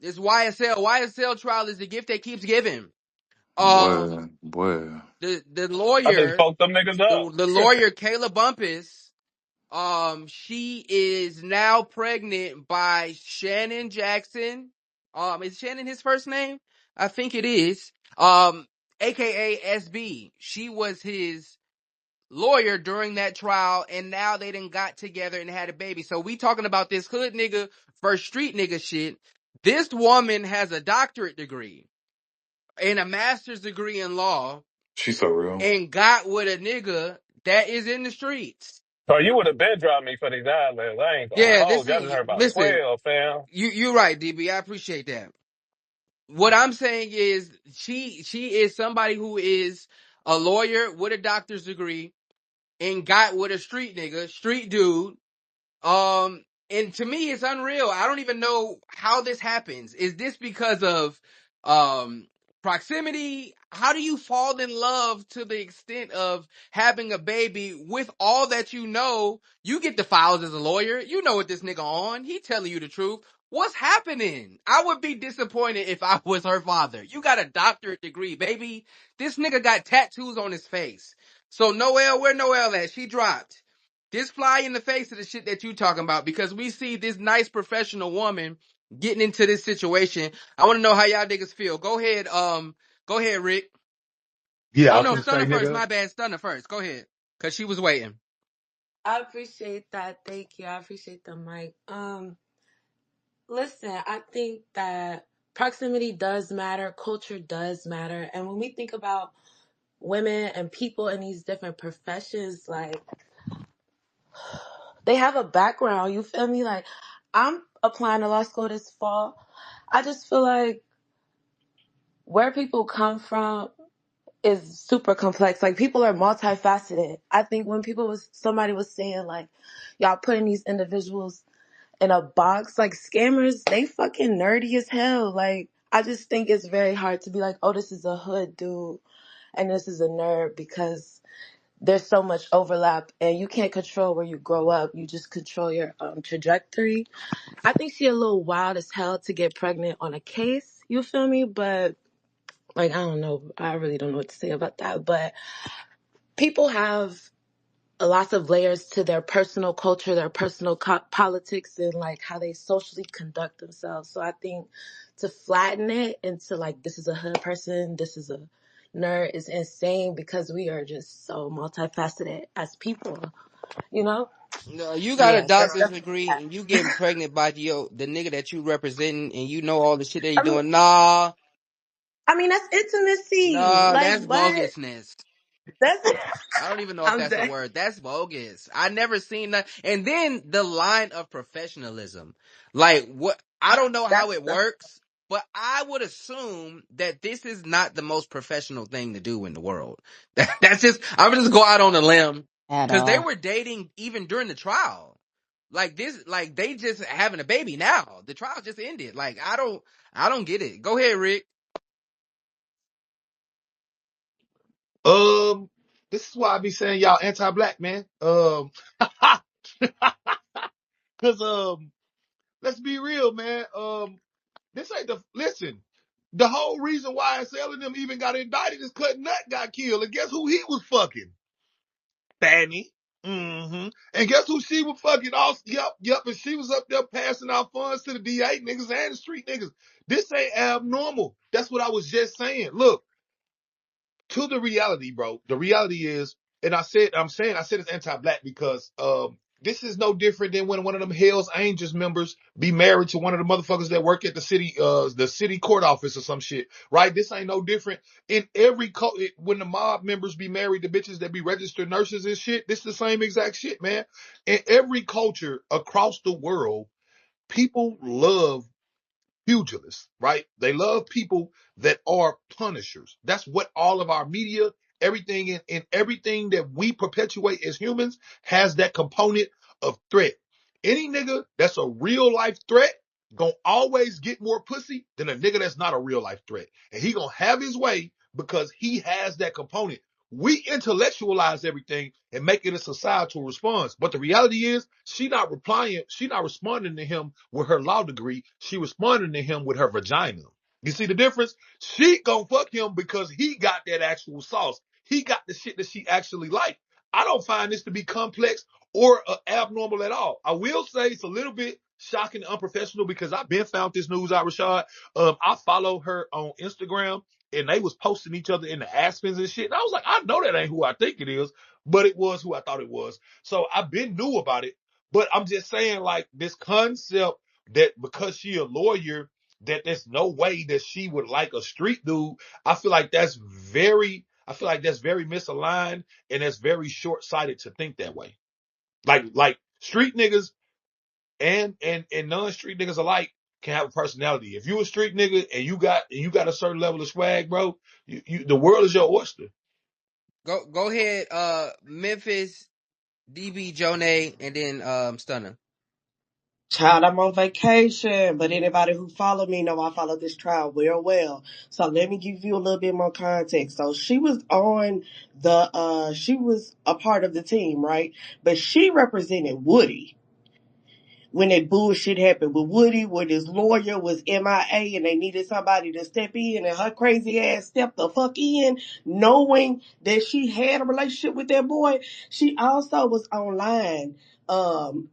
This YSL trial is the gift that keeps giving. Boy. The I just lawyer, poked them niggas up. the lawyer Kayla Bumpus, she is now pregnant by Shannon Jackson. Is Shannon his first name? I think it is. AKA SB. She was his lawyer during that trial, and now they done got together and had a baby. So we talking about this hood nigga versus street nigga shit. This woman has a doctorate degree and a master's degree in law She's so real. and got with a nigga that is in the streets. So you would have been dropped me for these islands. I ain't gonna Yeah, hold you. I just heard about listen, 12, fam. you're right, DB. I appreciate that. What I'm saying is she is somebody who is a lawyer with a doctor's degree and got with a street nigga, street dude. And to me, it's unreal. I don't even know how this happens. Is this because of, proximity? How do you fall in love to the extent of having a baby with all that you know? You get the files as a lawyer. You know what this nigga on. He telling you the truth. What's happening? I would be disappointed if I was her father. You got a doctorate degree, baby. This nigga got tattoos on his face. So Noelle, where Noelle at? She dropped. This fly in the face of the shit that you talking about, because we see this nice professional woman getting into this situation. I want to know how y'all niggas feel. Go ahead, Rick. Yeah, Oh I was no, gonna say, Stunner first. nigga. My bad, Stunner first. Go ahead, cause she was waiting. I appreciate that. Thank you. I appreciate the mic. Listen, I think that proximity does matter, culture does matter. And when we think about women and people in these different professions, like, they have a background, you feel me? Like, I'm applying to law school this fall. I just feel like where people come from is super complex. Like, people are multifaceted. I think when somebody was saying like, y'all putting these individuals in a box, like, scammers, they fucking nerdy as hell. Like, I just think it's very hard to be like, oh, this is a hood dude and this is a nerd, because there's so much overlap and you can't control where you grow up. You just control your trajectory. I think she a little wild as hell to get pregnant on a case. You feel me? But like, I don't know. I really don't know what to say about that. But people have lots of layers to their personal culture, their personal politics, and like how they socially conduct themselves. So I think to flatten it into like, this is a hood person, this is a nerd, is insane, because we are just so multifaceted as people, you know? No, you got a Yeah, that's doctor's definitely degree that. and you getting pregnant by the nigga that you representing, and you know all the shit that he I mean, doing. Nah, that's intimacy. nah, Like, that's what? bogusness. That's I don't even know if I'm that's a dead. word. That's bogus. I never seen that. And then the line of professionalism. Like, what? I don't know how That's it works, but I would assume that this is not the most professional thing to do in the world. That's just, I would just go out on a limb. At Cause they all. were dating even during the trial. Like this, like they just having a baby now. The trial just ended. Like, I don't get it. Go ahead, Rick. This is why I be saying y'all anti-black, man. Cause let's be real, man. This ain't listen. The whole reason why YSL and them even got indicted is cause Nut got killed, and guess who he was fucking? Fanny. Mm-hmm. And guess who she was fucking? Yep. And she was up there passing out funds to the DA niggas and the street niggas. This ain't abnormal. That's what I was just saying. Look, to the reality, bro. The reality is, and I said it's anti-black because this is no different than when one of them Hell's Angels members be married to one of the motherfuckers that work at the city court office or some shit, right? This ain't no different. In every when the mob members be married to bitches that be registered nurses and shit, this is the same exact shit, man. In every culture across the world, people love pugilists, right? They love people that are punishers. That's what all of our media, everything in everything that we perpetuate as humans has that component of threat. Any nigga that's a real life threat gonna always get more pussy than a nigga that's not a real life threat. And he gonna have his way because he has that component. we intellectualize everything and make it a societal response. But the reality is, she not responding to him with her law degree. She responding to him with her vagina. You see the difference? She gonna fuck him because he got that actual sauce. He got the shit that she actually like. I don't find this to be complex or abnormal at all. I will say it's a little bit shocking and unprofessional because I've been found this news out, Rashad. I follow her on Instagram and they was posting each other in the Aspens and shit. And I was like, I know that ain't who I think it is, but it was who I thought it was. So I've been new about it, but I'm just saying like this concept that because she a lawyer, that there's no way that she would like a street dude. I feel like that's very misaligned and that's very short-sighted to think that way. Like street niggas and non-street niggas alike can have a personality. If you a street nigga and you got a certain level of swag, bro, the world is your oyster. Go ahead, Memphis, DB, Jonay, and then Stunner. Child, I'm on vacation, but anybody who follow me know I follow this trial real well. So let me give you a little bit more context. So she was on she was a part of the team, right? But she represented Woody when that bullshit happened with Woody, when his lawyer was MIA and they needed somebody to step in, and her crazy ass stepped the fuck in, knowing that she had a relationship with that boy. She also was online, child,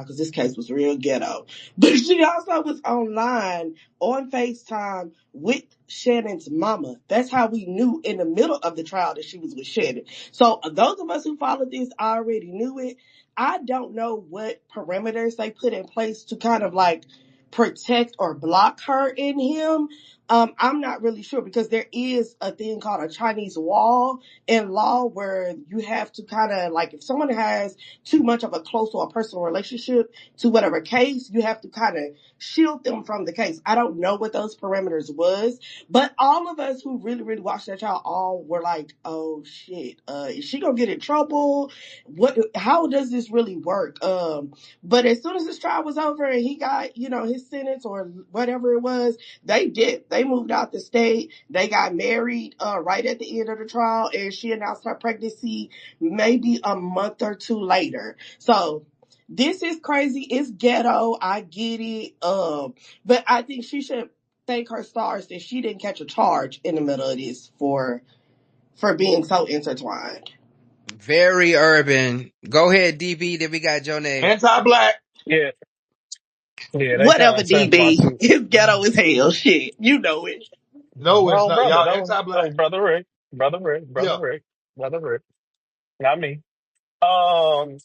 cause this case was real ghetto, but she also was online on FaceTime with Shannon's mama. That's how we knew in the middle of the trial that she was with Shannon. So those of us who followed this already knew it. I don't know what parameters they put in place to kind of like protect or block her in him. I'm not really sure because there is a thing called a Chinese wall in law where you have to kind of like, if someone has too much of a close or a personal relationship to whatever case, you have to kind of shield them from the case. I don't know what those parameters was, but all of us who really, really watched that trial all were like, oh shit, is she gonna get in trouble? How does this really work? But as soon as this trial was over and he got, his sentence or whatever it was, they moved out the state. They got married, right at the end of the trial, and she announced her pregnancy maybe a month or two later. So this is crazy. It's ghetto. I get it. But I think she should thank her stars that she didn't catch a charge in the middle of this for being so intertwined. Very urban. Go ahead, DB. Then we got Jonay. Anti-black. Yeah, yeah, they kind Whatever, of touched my DB. too. It's ghetto as hell. Shit. You know it. No, it's Wrong not. brother. Y'all That anti-black. was brother Rick, Yeah. brother Rick. Not me. Um,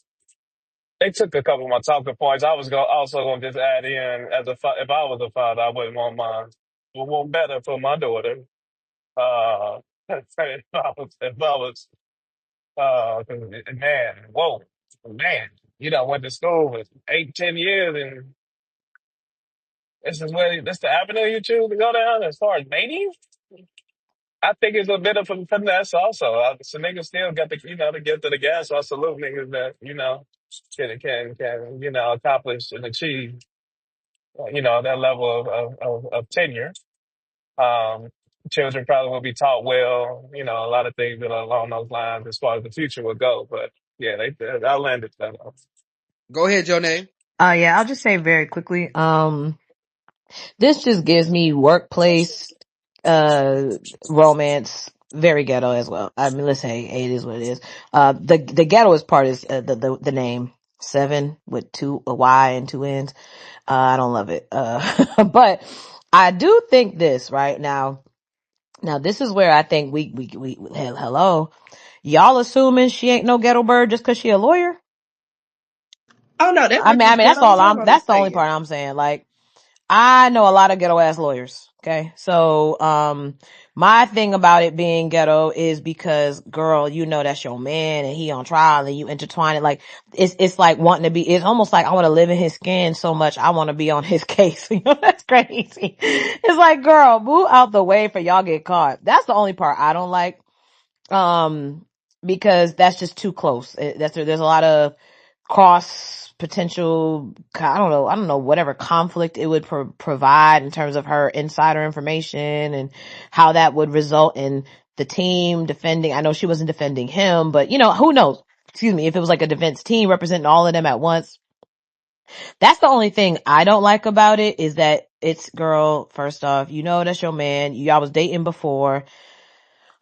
they took a couple of my talking points. I was also gonna just add in as if I was a father, I wouldn't want would want better for my daughter. Man, whoa, man, went to school for 8, 10 years, and this the avenue you choose to go down as far as mating. I think it's a bit of a finesse also. So niggas still got to get to the gas. So I salute niggas that, can accomplish and achieve, that level of tenure. Um, Children probably will be taught well, a lot of things that are along those lines as far as the future will go. But yeah, I landed that. Go ahead, Jonay. Yeah, I'll just say very quickly. This just gives me workplace, romance, very ghetto as well. I mean, let's say it is what it is. The ghettoest part is, the name. Seven with a Y and two N's. I don't love it. But I do think this right now. Now this is where I think hello. Y'all assuming she ain't no ghetto bird just cause she a lawyer? Oh no, that's I not mean, just that's ghetto. all That's what I'm that's the only part understand. I'm saying. Like, I know a lot of ghetto ass lawyers. Okay. So, my thing about it being ghetto is because, girl, that's your man and he on trial and you intertwine it. Like, it's like wanting to be, it's almost like I want to live in his skin so much. I want to be on his case. That's crazy. It's like, girl, move out the way for y'all get caught. That's the only part I don't like. Because that's just too close. There's a lot of cross potential, I don't know, whatever conflict it would provide in terms of her insider information and how that would result in the team defending, I know she wasn't defending him, but you know, who knows? Excuse me, if it was like a defense team representing all of them at once. That's the only thing I don't like about it is that it's, girl, first off, you know that's your man. Y'all was dating before.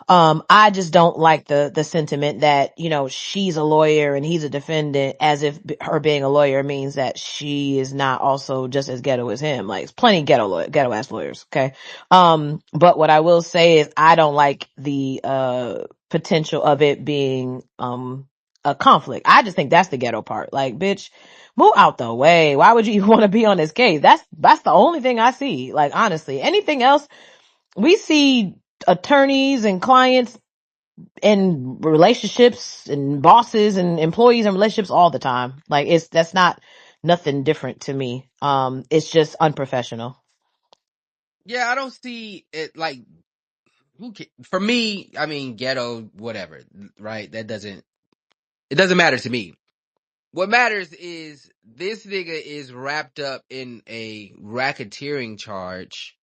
I just don't like the sentiment that, you know, she's a lawyer and he's a defendant, as if her being a lawyer means that she is not also just as ghetto as him. Like, it's plenty ghetto ass lawyers. Okay. But what I will say is I don't like the, potential of it being, a conflict. I just think that's the ghetto part. Like, bitch, move out the way. Why would you even want to be on this case? That's the only thing I see. Like, honestly, anything else, we see attorneys and clients and relationships and bosses and employees and relationships all the time. Like, that's not nothing different to me. It's just unprofessional. Yeah, I don't see it like for me, I mean, ghetto, whatever, right? It doesn't matter to me. What matters is this nigga is wrapped up in a racketeering charge,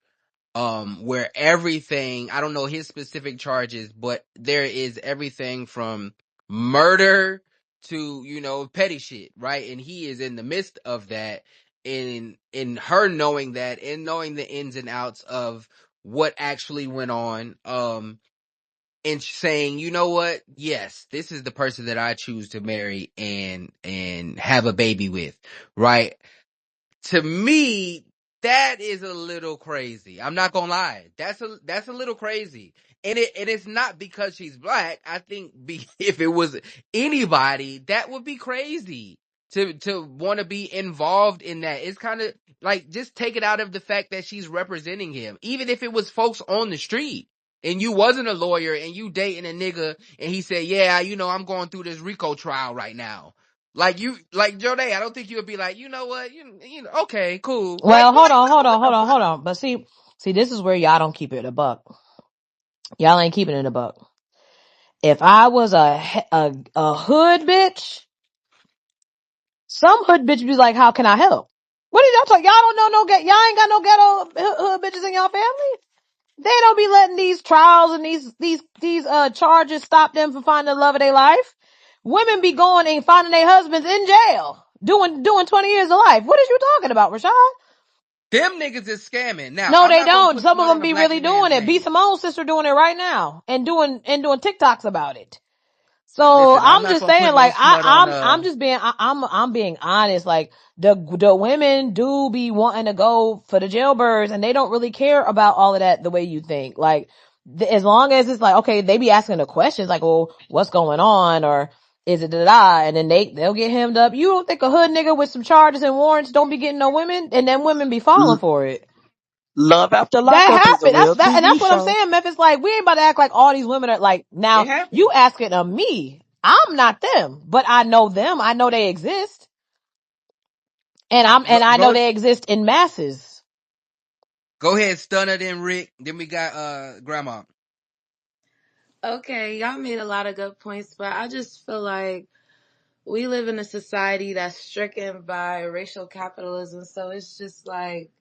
where everything, I don't know his specific charges, but there is everything from murder to, you know, petty shit, right? And he is in the midst of that, in her knowing that and knowing the ins and outs of what actually went on, and saying, you know what? Yes, this is the person that I choose to marry and have a baby with, right? To me, that is a little crazy. I'm not gonna lie. That's a little crazy. And it's not because she's black. I think if it was anybody, that would be crazy to want to be involved in that. It's kind of like, just take it out of the fact that she's representing him. Even if it was folks on the street and you wasn't a lawyer and you dating a nigga and he said, yeah, you know, I'm going through this RICO trial right now. Like Jodé, I don't think you would be like, you know what, you know, okay, cool. Like, Well, hold on, hold what on, the hold on, fuck? hold on. But see, this is where y'all don't keep it a buck. Y'all ain't keeping it a buck. If I was a hood bitch, some hood bitch be like, how can I help? What did y'all talk? Y'all don't know y'all ain't got no ghetto hood bitches in y'all family? They don't be letting these trials and these charges stop them from finding the love of their life. Women be going and finding their husbands in jail, doing 20 years of life. What is you talking about, Rashad? Them niggas is scamming. Now, No, I'm they not gonna don't. put Some of smoke on them a be black really man's doing it. B name. Simone's sister doing it right now and doing TikToks about it. So Listen, I'm I'm not just gonna put saying, no like, smut on I'm just being, I'm being honest. Like, the women do be wanting to go for the jailbirds and they don't really care about all of that the way you think. Like, as long as it's like, okay, they be asking the questions like, well, what's going on? Or is it da-da? And then they'll get hemmed up. You don't think a hood nigga with some charges and warrants don't be getting no women? And then women be falling for it. Love After That Lockup is a happened. real And TV that's what I'm show. saying, Memphis. Like, we ain't about to act like all these women are like, It now happened. you asking of me. I'm not them, but I know them. I know they exist. And I know go they exist in masses. go ahead, Stunner, then Rick, then we got Grandma. Okay, y'all made a lot of good points, but I just feel like we live in a society that's stricken by racial capitalism. So it's just like,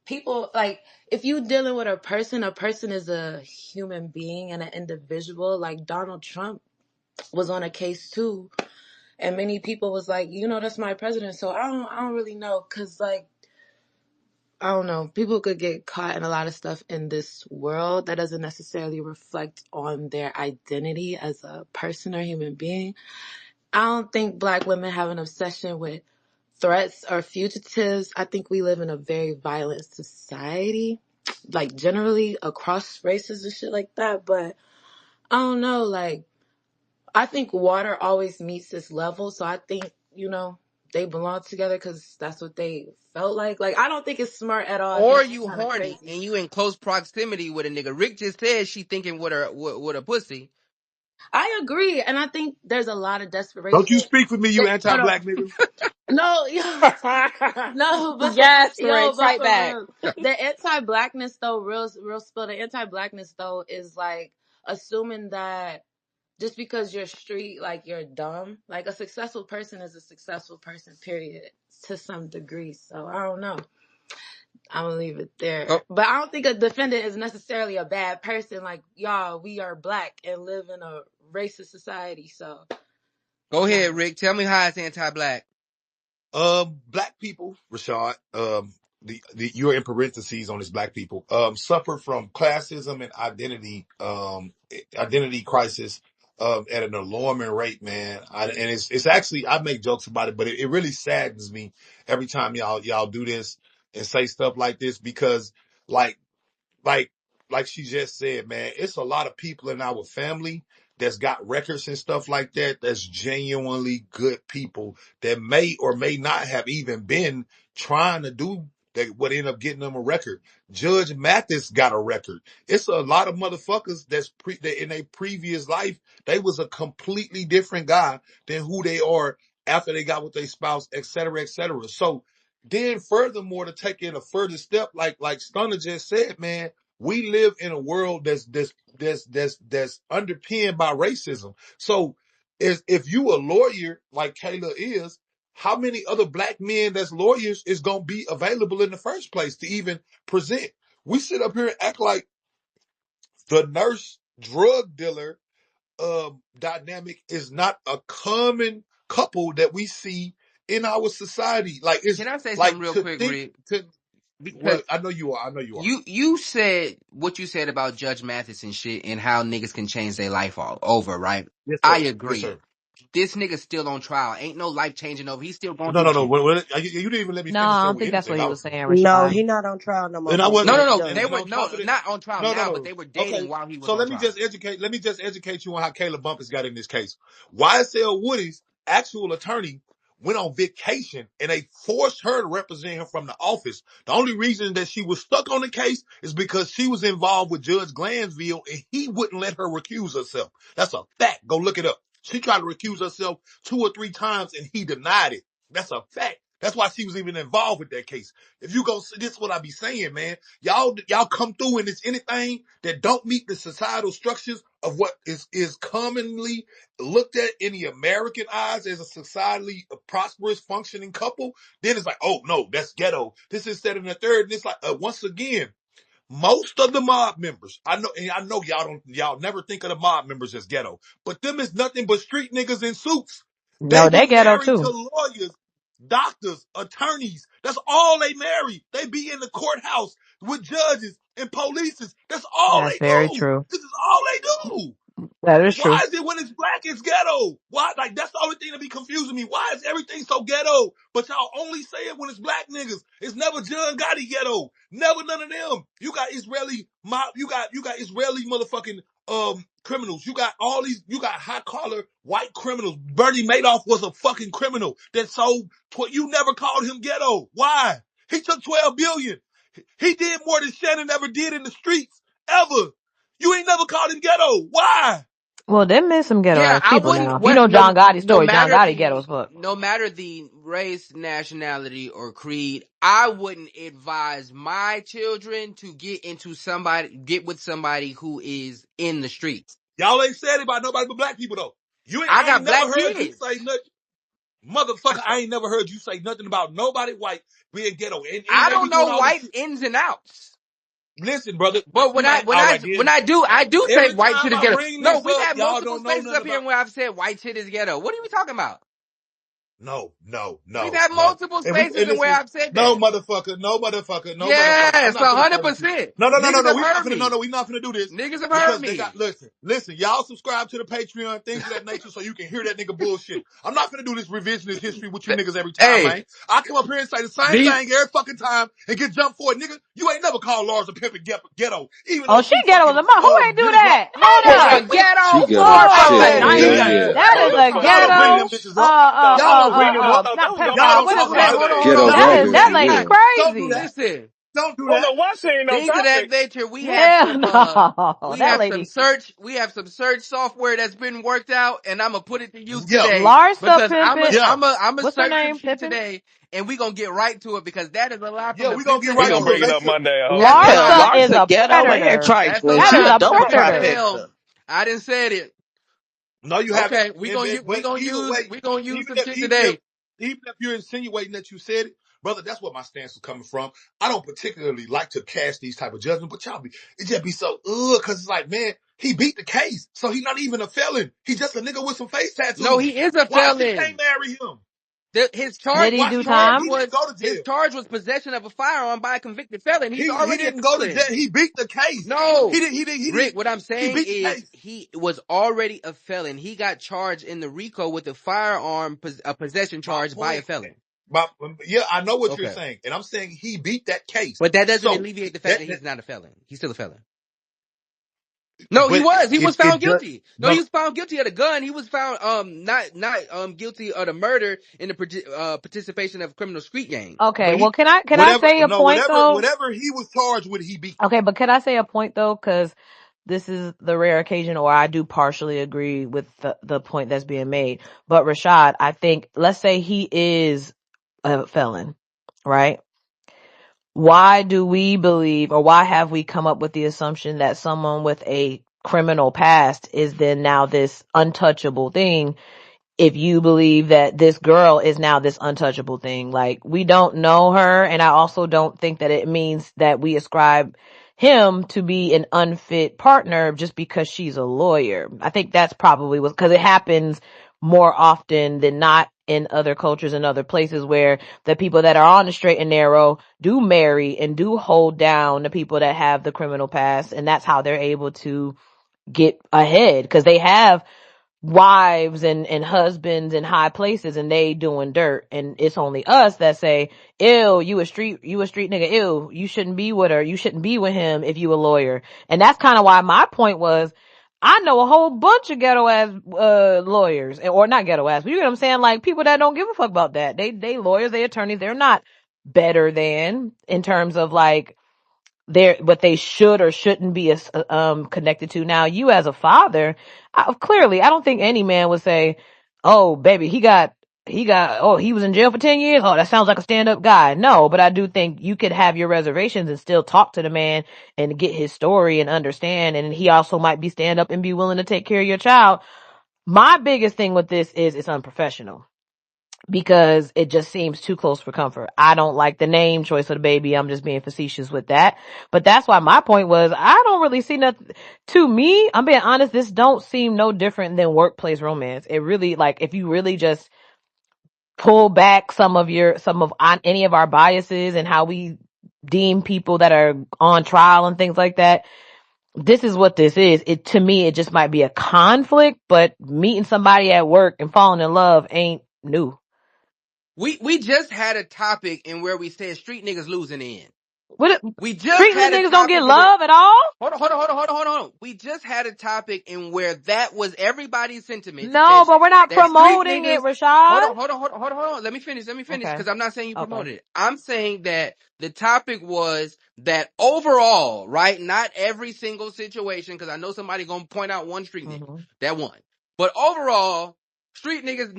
people, like, if you dealing with a person is a human being and an individual. Like, Donald Trump was on a case too, and many people was like, you know, that's my president. So I don't really know, because, like, I don't know, people could get caught in a lot of stuff in this world that doesn't necessarily reflect on their identity as a person or human being. I don't think black women have an obsession with threats or fugitives. I think we live in a very violent society, like, generally across races and shit like that. But I don't know, like, I think water always meets this level. So I think, you know, they belong together because that's what they felt like. Like, I don't think it's smart at all. I think Or it's you kind of horny crazy. and you in close proximity with a nigga. Rick just said she thinking with a pussy. I agree. And I think there's a lot of Don't you desperation. speak for me, you Hold on. anti-black nigga. No, no, but Yes, Rick, yo, but fight for back. real, the anti-blackness though, real spill. The anti-blackness though is like assuming that just because you're street, like, you're dumb. Like, a successful person is a successful person, period, to some degree. So I don't know. I'm gonna leave it there. Go, But I don't think a defendant is necessarily a bad person. Like, y'all, we are black and live in a racist society, so go nah. ahead, Rick. Tell me how it's anti-black. Black people, Rashad, you're in parentheses on this black people, suffer from classism and identity crisis, at an alarming rate, man. And it's actually, I make jokes about it, but it really saddens me every time y'all do this and say stuff like this because like, like like she just said, man, it's a lot of people in our family that's got records and stuff like that that's genuinely good people that may or may not have even been trying to do that would end up getting them a record. Judge Mathis got a record. It's a lot of motherfuckers that in a previous life they was a completely different guy than who they are after they got with their spouse, et cetera, et cetera. So then furthermore, to take it a further step, like Stunner just said, man, we live in a world that's underpinned by racism. So if you a lawyer like Kayla is, how many other black men that's lawyers is gonna be available in the first place to even present? We sit up here and act like the nurse drug dealer dynamic is not a common couple that we see in our society. Like it's Can I say something like real to quick, think Rick? to Because well, I know you are. I know you are. you said what you said about Judge Mathis and shit and how niggas can change their life all over, right? Yes, I sir. Yes, agree. sir. This nigga's still on trial. Ain't no life changing over. He's still going No, through no, no. shit. You didn't even let me No, I finish don't over think that's what anything. he I was was, saying, No, Rashad. he not on trial no more, and I baby. No, wasn't, no, That's no. done. They and were on top of that, not on trial no, no, now, but no. they were Okay, dating while he was so on let me trial. just educate. Let me just educate you on how Kayla Bumpus got in this case. YSL Woody's actual attorney went on vacation, and they forced her to represent him from the office. The only reason that she was stuck on the case is because she was involved with Judge Glanville, and he wouldn't let her recuse herself. That's a fact. Go look it up. She tried to recuse herself 2 or 3 times, and he denied it. That's a fact. That's why she was even involved with that case. If you go, this is what I be saying, man. Y'all come through and it's anything that don't meet the societal structures of what is commonly looked at in the American eyes as a societally prosperous, functioning couple, then it's like, oh no, that's ghetto. This is that and the third. And it's like, once again, most of the mob members, I know, and I know y'all never think of the mob members as ghetto, but them is nothing but street niggas in suits. They No, they was ghetto married to too. lawyers, doctors, attorneys. That's all they marry. They be in the courthouse with judges and polices. That's all That's they very do. true. This is all they do. That is Why true. is it when it's black it's ghetto? Why? Like that's the only thing that be confusing me. Why is everything so ghetto? But y'all only say it when it's black niggas. It's never John Gotti ghetto. Never none of them. You got Israeli mob. You got Israeli motherfucking criminals. You got all these. You got high collar white criminals. Bernie Madoff was a fucking criminal that sold. You never called him ghetto. Why? He took 12 billion. He did more than Shannon ever did in the streets ever. You ain't never called him ghetto. Why? Well, them is some ghetto Yeah, ass I people wouldn't. now. You What? know John Gotti's No story. John matter Gotti ghetto as fuck. no matter the race, nationality, or creed, I wouldn't advise my children to get with somebody who is in the streets. Y'all ain't said it about nobody but black people though. I I ain't got never black heard you kids. say nothing. Motherfucker, I ain't never heard you say nothing about nobody white being ghetto. And I they don't be doing know all this white shit. ins and outs. Listen, brother, But when I man, when all I right when then. I do say Every white shit time is I ghetto. bring No, this we've up, had y'all multiple don't know spaces nothing up here about. where I've said white shit is ghetto. What are we talking about? No, no, We've no, had no. multiple And spaces and where listen, I've said no that. motherfucker, no motherfucker, no motherfucker. I'm Yes, not finna play with you. 100%. No, no, no, no, Niggas no. have We not heard finna. No, me. no. We not finna do this Niggas have heard because they got. me. Listen. Y'all subscribe to the Patreon, things of that nature, so you can hear that nigga bullshit. I'm not finna do this revisionist history with you niggas every time, Hey, man. I come up here and say the same these thing every fucking time and get jumped for it, nigga. You ain't never called Lars a pimp and ghetto, even Oh, though she she ghetto as fucking a mom. Who ain't do Billy Glock. that? pimp Hold and up. She ghetto ghetto for as a Oh, shit. fact. Hell nice. yeah. That is a Y'all don't bring them ghetto. bitches up. Y'all don't bring them up. That was Not the pimp. Y'all don't What is talk Washington it? about Monday. them. Ghetto Hold That is garbage on. that for lady real. Don't do crazy. that. Listen, Don't do Well, that. no, Washington ain't no things of that topic. nature. Hell no. That lady. We have some search software that's been worked out, and I'm gonna put it to use Yeah. today Larsa because pimpin'. Yeah. I'm a What's her search some name? shit Pippin? today, and we gonna get right to it because that is a lie from Yeah, the we gonna pits get of We right gonna to it. hell. bring it Make up sure. Monday. That's a Hold Larsa lie. is Larsa a ghetto and predator. That's a trifling. That She is a lie a from the dope pits of predator. hell. trifecta. I didn't said it. No, you haven't. Okay, we gonna use But either way, some even shit if today. even if you're insinuating that you said it, brother, that's where my stance was coming from. I don't particularly like to cast these type of judgments, but y'all it just be so, cause it's like, man, he beat the case. So he's not even a felon. He's just a nigga with some face No, tattoos. he is a Why she can't felon. marry him? His Did charge, he Why his do she can't? charge time? He didn't was go to his jail. charge was possession of a firearm by a convicted felon. He's He already a didn't go to jail. felon. He beat the case. No, He Rick. didn't. What I'm He saying beat the is case. he was already a felon. He got charged in the RICO with a firearm a possession My charge by a point. felon. Yeah, I know what you're Okay, saying, and I'm saying he beat that case. but that doesn't So alleviate the fact that, that that he's not a felon. He's still a felon. No, he but was. He was it found does guilty. No, he no. was found guilty of the gun. He was found not guilty of the murder in the participation of a criminal street gang. Okay, But well, he can I say a point though? whatever he was charged with, he beat. Okay, but can I say a point though? Because this is the rare occasion where I do partially agree with the point that's being made. But Rashad, I think, let's say he is a felon, right? Why do we believe, or why have we come up with the assumption that someone with a criminal past is then now this untouchable thing? If you believe that this girl is now this untouchable thing, like, we don't know her, and I also don't think that it means that we ascribe him to be an unfit partner just because she's a lawyer. I think that's probably what, because it happens more often than not in other cultures and other places where the people that are on the straight and narrow do marry and do hold down the people that have the criminal past, and that's how they're able to get ahead, because they have wives and husbands in high places and they doing dirt, and it's only us that say, ew, you a street nigga, ew, you shouldn't be with her, you shouldn't be with him if you a lawyer. And that's kind of why my point was, I know a whole bunch of ghetto ass lawyers, or not ghetto ass, but you know what I'm saying, like people that don't give a fuck about that. They lawyers, they attorneys, they're not better than in terms of like they're what they should or shouldn't be connected to. Now, you as a father, clearly, I don't think any man would say, "Oh, baby, oh, he was in jail for 10 years. Oh, that sounds like a stand-up guy." No, but I do think you could have your reservations and still talk to the man and get his story and understand. And he also might be stand up and be willing to take care of your child. My biggest thing with this is it's unprofessional, because it just seems too close for comfort. I don't like the name choice of the baby. I'm just being facetious with that. But that's why my point was, I don't really see nothing. To me, I'm being honest, this don't seem no different than workplace romance. It really, like, if you really just pull back some of any of our biases and how we deem people that are on trial and things like that, this is what this is. To me, it just might be a conflict, but meeting somebody at work and falling in love ain't new. We just had a topic in where we said street niggas losing in the end. What? We just Street had a niggas don't topic get in where love at all? hold on. We just had a topic in where that was everybody's sentiments No, but we're not that street promoting it, niggas. Rashad. Hold on. Let me finish, Okay. because I'm not saying you Okay. promoted it. I'm saying that the topic was that overall, right? Not every single situation, because I know somebody gonna point out one street nigga, that one. But overall, street niggas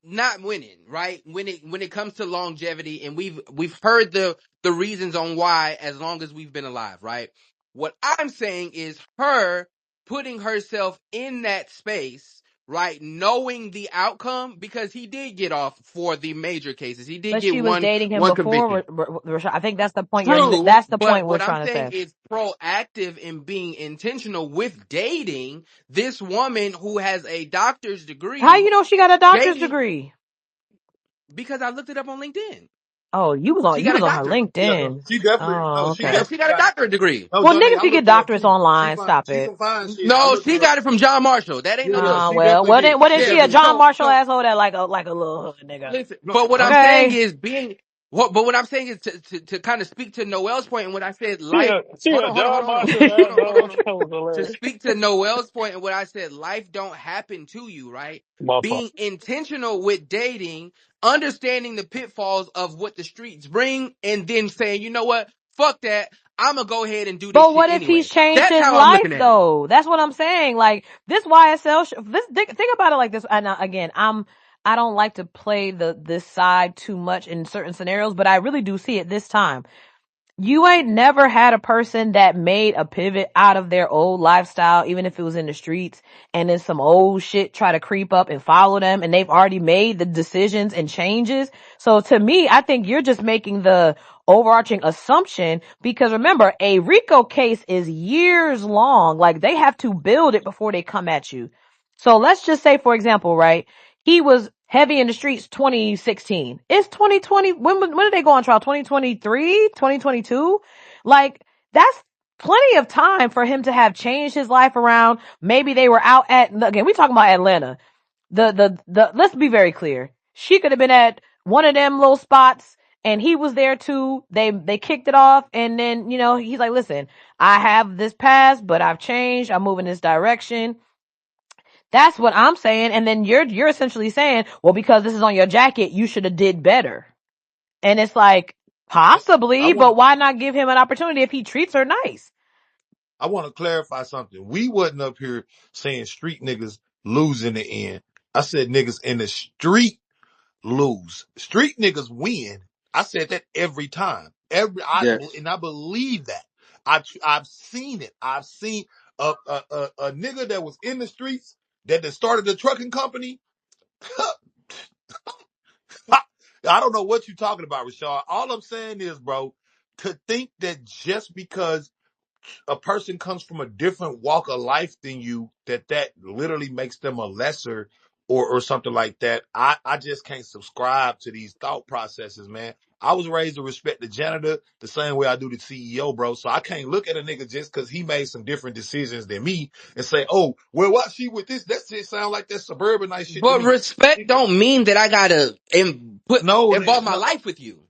not winning, right? When it comes to longevity, and we've heard the reasons on why as long as we've been alive, right? What I'm saying is her putting herself in that space, right? Knowing the outcome, because he did get off for the major cases. He did But get she was dating him one before, conviction. Rashad. I think that's the point True, that's the but point we're what I'm trying to saying say. is proactive in being intentional with dating this woman who has a doctor's How degree. you know she got a doctor's Dating, degree? because I looked it up on LinkedIn. Oh, you was She got a on her doctorate. Yeah, no, LinkedIn. she definitely Oh, she okay. Yeah, she definitely got a got. doctorate degree. No, Well, Johnny, niggas I can get looked her up. doctorates online. Stop She's it. some fine shit. I No, looked she her up. got it from John Marshall. That ain't no Yeah, lie. she Well, definitely did. what if Yeah, she a John so Marshall asshole that like a little hood nigga? listen, No, but what I'm saying Okay. is but what I'm saying is to kind of speak to Noel's point, and what I said, life. See Hold a on. John Marshall that though. That was To hilarious. speak to Noel's point, and what I said, life don't happen to you, right? Motherfucker. Being intentional with dating, understanding the pitfalls of what the streets bring, and then saying, you know what, fuck that. I'm gonna go ahead and do this But shit what if he's anyway. changed That's his how I'm life looking at it. though? That's what I'm saying. Like this YSL, think about it like this. And again, I don't like to play this side too much in certain scenarios, but I really do see it this time. You ain't never had a person that made a pivot out of their old lifestyle, even if it was in the streets, and then some old shit try to creep up and follow them, and they've already made the decisions and changes. So to me, I think you're just making the overarching assumption, because remember, a RICO case is years long. Like, they have to build it before they come at you. So let's just say, for example, right? He was heavy in the streets 2016. It's 2020. When did they go on trial? 2023, 2022? Like, that's plenty of time for him to have changed his life around. Maybe they were out at, again, we talking about Atlanta. Let's be very clear. She could have been at one of them little spots and he was there too. They kicked it off, and then, he's like, listen, I have this past, but I've changed. I'm moving this direction. That's what I'm saying. And then you're essentially saying, well, because this is on your jacket, you should have did better. And it's like, I possibly, want but to why not give him an opportunity if he treats her nice? I want to clarify something. We wasn't up here saying street niggas lose in the end. I said niggas in the street lose. Street niggas win. I said that every time. Yes. And I believe that. I've seen it. I've seen a nigga that was in the streets that started a trucking company. I don't know what you're talking about, Rashad. All I'm saying is, bro, to think that just because a person comes from a different walk of life than you, that literally makes them a lesser or something like that. I just can't subscribe to these thought processes, man. I was raised to respect the janitor the same way I do the CEO, bro. So I can't look at a nigga just because he made some different decisions than me and say, oh, well, why she with this? That shit sound like that suburbanite shit to But me. respect don't mean that I gotta No, involve my no, life with you.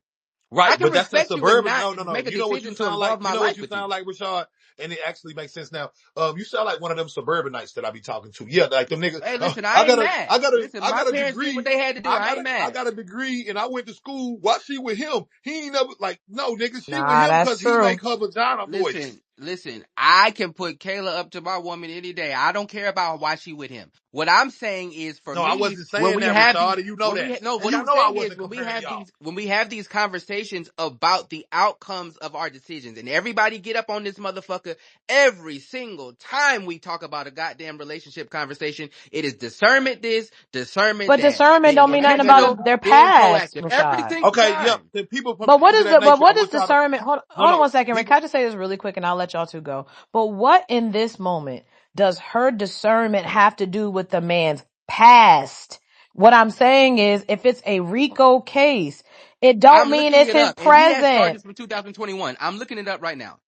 I right, can but that's that respect you and suburban. not No. make a You know what you decision to sound like? involve You my know what life you with you. sound like, Rashad? And it actually makes sense now. You sound like one of them suburbanites that I be talking to. Yeah, like them niggas. Hey, listen, I I ain't got a, mad. I got a, Listen, I my got a parents did what degree. they had to do. I ain't I mad. got a degree, and I went to school. Why she with him? He ain't never like no nigga. She with Nah, him that's because he true. make her vagina moist. Listen. I can put Kayla up to my woman any day. I don't care about why she with him. What I'm saying is, for No, I me, wasn't when saying we that, have these, Rashad, and you know that, no, and what you I'm know I saying is, wasn't comparing y'all. when we have these conversations about the outcomes of our decisions, and everybody get up on this motherfucker every single time we talk about a goddamn relationship conversation, it is discernment this, discernment But that, discernment being don't mean nothing about intentional, their being past, proactive, every Rashad. single Okay, yep. time. The people from But things of that nature. I what does want y'all to discernment, no, hold on no. 1 second, Rick. People, Can I just say this really quick and I'll let y'all two go. But what in this moment does her discernment have to do with the man's past? What I'm saying is, if it's a RICO case, it don't I'm mean looking it's it his up, and he has present. charges from 2021. I'm looking it up right now.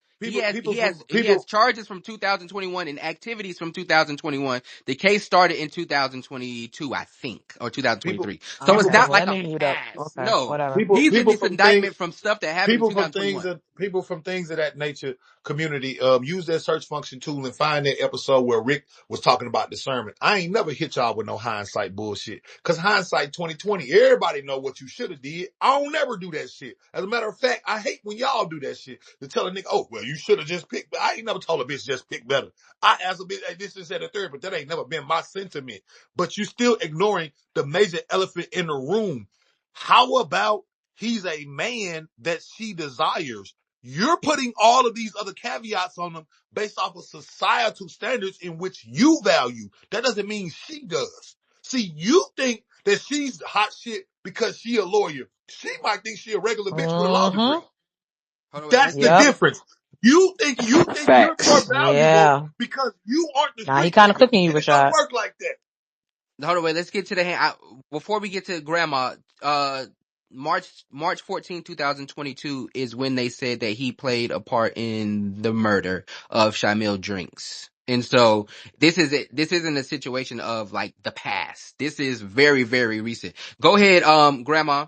people from He has people. charges from 2021 and activities from 2021. The case started in 2022, I think, or People, 2023. So it's people Okay, not from well, like let a me mute up. pass. Okay, No, whatever. he's in people this from things indictment from stuff that happened in 2021. people from things of that nature community use that search function tool and find that episode where Rick was talking about discernment. I ain't never hit y'all with no hindsight bullshit, because hindsight 2020, everybody know what you should have did. I don't never do that shit. As a matter of fact, I hate when y'all do that shit to tell a nigga, oh well, you should have just picked. I ain't never told a bitch just pick better. I asked a bitch, hey, this is at a third, but that ain't never been my sentiment. But you still ignoring the major elephant in the room. How about he's a man that she desires? You're putting all of these other caveats on him based off of societal standards in which you value. That doesn't mean she does. See, you think that she's hot shit because she a lawyer. She might think she a regular bitch with a law degree. Mm-hmm. Hold on, wait. That's the Yep. difference. You think you're more Facts. valuable Yeah. because you aren't the Nah, he street kind of nigga. cooking you, And it don't Rashad. work like that. Hold on, wait. Let's get to the hand. Before we get to grandma, March 14, 2022 is when they said that he played a part in the murder of Shamil Drinks. And so this isn't a situation of like the past. This is very, very recent. Go ahead, grandma.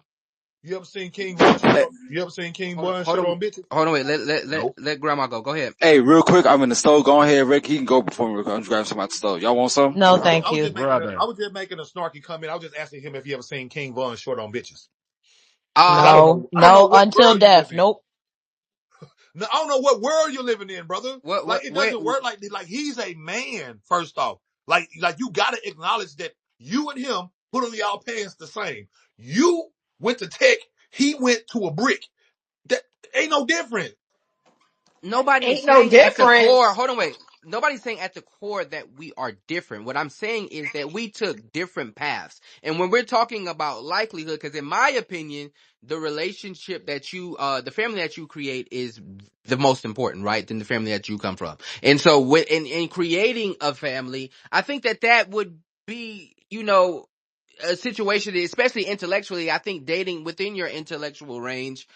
You ever seen King Von short Hey, on? You ever seen King Hold on, Von hold short on, on bitches? hold on, wait. No. Let grandma go. Go ahead. hey, real quick, I'm in the stove. Go ahead, Rick. He can go before me. I'm just grabbing some out the stove. Y'all want some? No, thank I was you. just making Brother. a snarky comment. I was just asking him if he ever seen King Von short on bitches. Cause Um, No, I don't know no, what until world you death. live in. Nope. No, I don't know what world you're living in, brother. what, Like it wait, doesn't work like he's a man, first off. Like you gotta acknowledge that you and him put on y'all pants the same. You went to tech, he went to a brick. That ain't no different. nobody's Ain't no saying at the core, difference. hold on, wait. Nobody's saying at the core that we are different. What I'm saying is that we took different paths. And when we're talking about likelihood, because in my opinion, the relationship that the family that you create is the most important, right? Than the family that you come from. And so in creating a family, I think that would be, a situation, especially intellectually. I think dating within your intellectual range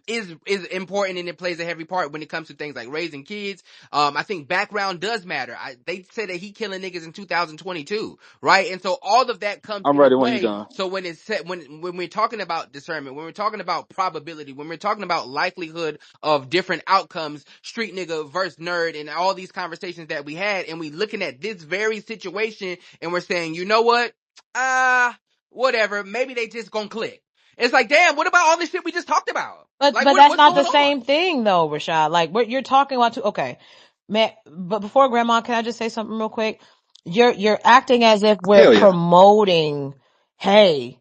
is important, and it plays a heavy part when it comes to things like raising kids. I think background does matter. They said that he killing niggas in 2022, right? And so all of that comes I'm into ready when you play. done. So when it's set, when we're talking about discernment, when we're talking about probability, when we're talking about likelihood of different outcomes, street nigga versus nerd, and all these conversations that we had, and we looking at this very situation, and we're saying, you know what? Whatever. Maybe they just gonna click. It's like, damn, what about all this shit we just talked about? But Like, but that's what's not going the on? same thing though, Rashad. Like what you're talking about okay. Man, but before Grandma, can I just say something real quick? You're acting as if we're Hell yeah. promoting, hey,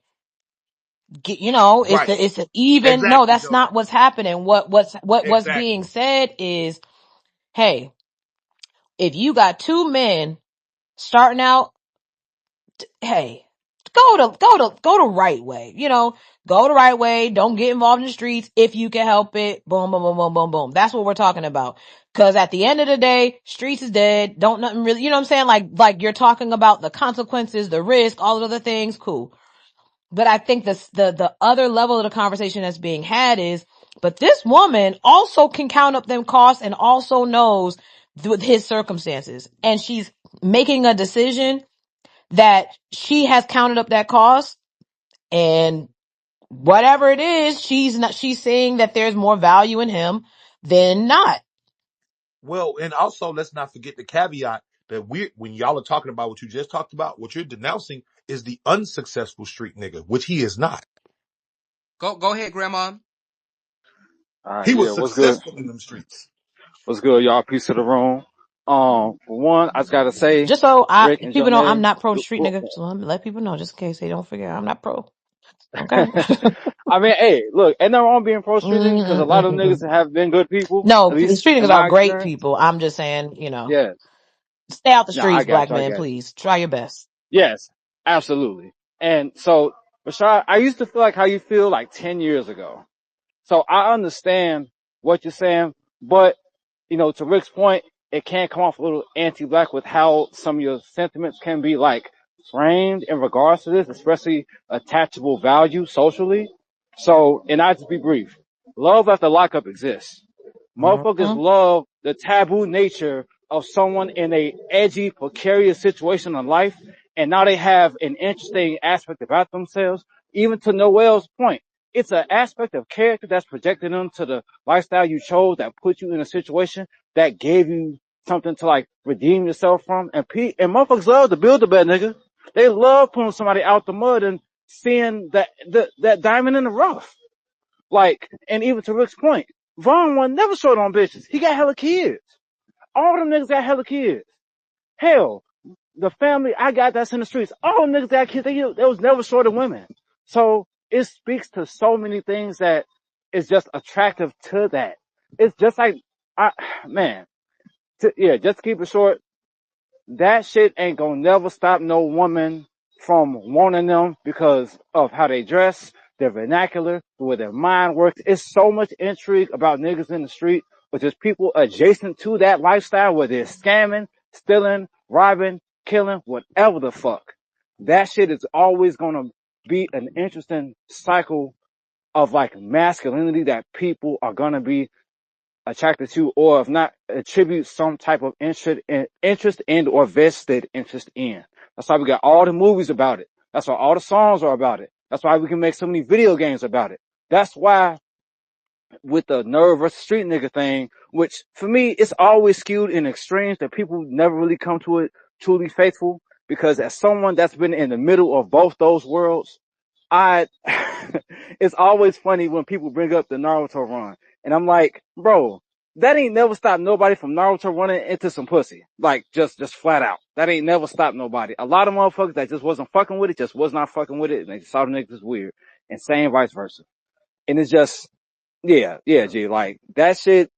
Right. it's an even. No, Exactly, that's Joker. not what's happening. What's being Exactly. said is, hey, if you got two men starting out, hey, go the right way. Go the right way. Don't get involved in the streets if you can help it. Boom, boom, boom, boom, boom, boom. That's what we're talking about. Cause at the end of the day, streets is dead. Don't nothing really, you know what I'm saying? Like you're talking about the consequences, the risk, all of the other things. Cool. But I think the other level of the conversation that's being had is, but this woman also can count up them costs and also knows with his circumstances. And she's making a decision that she has counted up that cost, and whatever it is, she's saying that there's more value in him than not. Well, and also let's not forget the caveat that when y'all are talking about what you just talked about, what you're denouncing is the unsuccessful street nigga, which he is not. Go ahead, Grandma. All right, He yeah, was what's good? successful in them streets. What's good, y'all? Peace to the room. For one, I just gotta say, Just so Rick and people know, I'm Jonay. not pro street nigga. So let people know, just in case they don't forget, I'm not pro. Okay. I mean, hey, look, ain't nothing wrong being pro street niggas because a lot of them Mm-mm-mm-mm. nuggas have been good people, at No, least street in niggas are my great experience. people. I'm just saying, Yes. stay out the No, I streets, got black you. I man, got you. please. Try your best. Yes, absolutely. And so, Rashad, I used to feel like how you feel like 10 years ago. So I understand what you're saying, but to Rick's point, it can come off a little anti-black with how some of your sentiments can be like framed in regards to this, especially attachable value socially. So, and I just be brief. Love after lockup exists. Motherfuckers Mm-hmm. love the taboo nature of someone in a edgy, precarious situation in life, and now they have an interesting aspect about themselves. Even to Noel's point, it's an aspect of character that's projected into the lifestyle you chose that put you in a situation that gave you something to like redeem yourself from. And motherfuckers love to build a better nigga. They love pulling somebody out the mud and seeing that diamond in the rough. Like, and even to Rick's point, Vaughn one never short on bitches. He got hella kids. All them niggas got hella kids. Hell, the family I got that's in the streets, all them niggas got kids. They was never short of women. So it speaks to so many things that is just attractive to that. It's just like, man, just to keep it short, that shit ain't gonna never stop no woman from wanting them because of how they dress, their vernacular, the way their mind works. It's so much intrigue about niggas in the street, but there's people adjacent to that lifestyle where they're scamming, stealing, robbing, killing, whatever the fuck. That shit is always gonna be an interesting cycle of like masculinity that people are gonna be attracted to, or if not, attribute some type of interest in or vested interest in. That's why we got all the movies about it. That's why all the songs are about it. That's why we can make so many video games about it. That's why with the nerd versus street nigga thing, which for me, it's always skewed in extremes that people never really come to it truly faithful. Because as someone that's been in the middle of both those worlds, it's always funny when people bring up the Naruto run. And I'm like, bro, that ain't never stopped nobody from Naruto running into some pussy. Like, just flat out. That ain't never stopped nobody. A lot of motherfuckers that just wasn't fucking with it, just was not fucking with it, and they just saw the niggas as weird. And same vice versa. And it's just, yeah, G, like, that shit,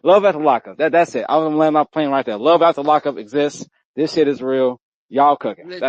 Love after lockup. That's it. I'm gonna land my plane right there. Love after lockup exists. This shit is real. Y'all cooking. That's